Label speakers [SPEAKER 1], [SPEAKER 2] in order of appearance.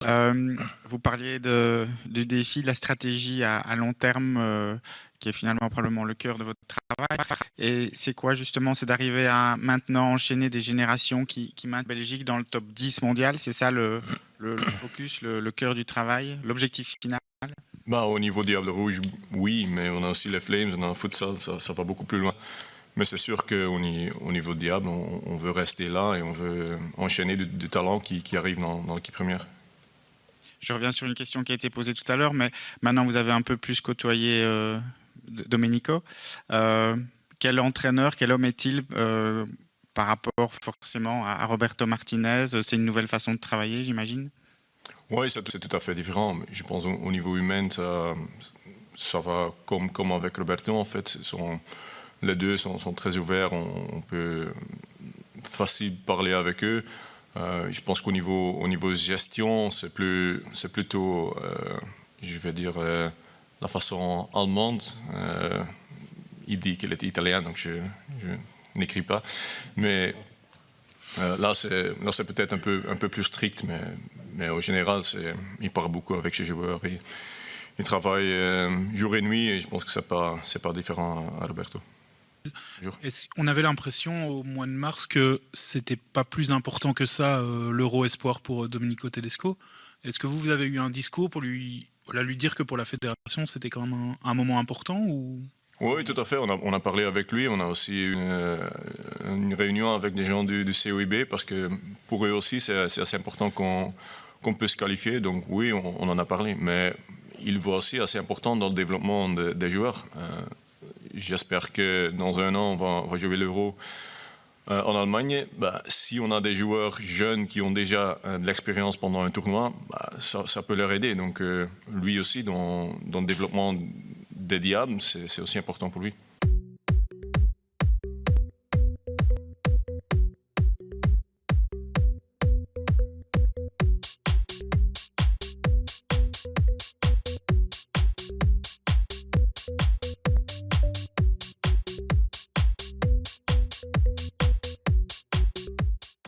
[SPEAKER 1] Vous parliez du défi de la stratégie à long terme, qui est finalement probablement le cœur de votre travail. Et c'est quoi justement? C'est d'arriver à maintenant enchaîner des générations qui maintenent Belgique dans le top 10 mondial. C'est ça le focus, le cœur du travail, l'objectif final?
[SPEAKER 2] Bah, au niveau Diable Rouge, oui, mais on a aussi les Flames, on a le futsal, ça va beaucoup plus loin. Mais c'est sûr qu'au niveau Diable, on veut rester là et on veut enchaîner du talent qui arrive dans l'équipe première.
[SPEAKER 1] Je reviens sur une question qui a été posée tout à l'heure, mais maintenant vous avez un peu plus côtoyé Domenico. Quel entraîneur, quel homme est-il par rapport forcément à Roberto Martinez? C'est une nouvelle façon de travailler, j'imagine?
[SPEAKER 2] Oui, c'est tout à fait différent. Je pense au niveau humain, ça va comme avec Roberto, en fait. Les deux sont très ouverts, on peut facile parler avec eux. Je pense qu'au niveau gestion, c'est plutôt, je vais dire, la façon allemande. Il dit qu'il est italien, donc je n'écris pas. Mais là, c'est peut-être un peu plus strict, mais au général, il parle beaucoup avec ses joueurs. Il travaille jour et nuit, et je pense que c'est pas différent à Roberto.
[SPEAKER 3] On avait l'impression au mois de mars que c'était pas plus important que ça l'Euro Espoir pour Domenico Tedesco. Est-ce que vous avez eu un discours pour lui dire que pour la fédération c'était quand même un moment important ou...
[SPEAKER 2] Oui, tout à fait. On a parlé avec lui. On a aussi eu une réunion avec des gens du COIB parce que pour eux aussi c'est assez important qu'on puisse se qualifier. Donc oui, on en a parlé. Mais il voit aussi assez important dans le développement des joueurs. J'espère que dans un an, on va jouer l'Euro en Allemagne. Bah, si on a des joueurs jeunes qui ont déjà de l'expérience pendant un tournoi, bah, ça peut leur aider. Donc lui aussi, dans le développement des Diables, c'est aussi important pour lui.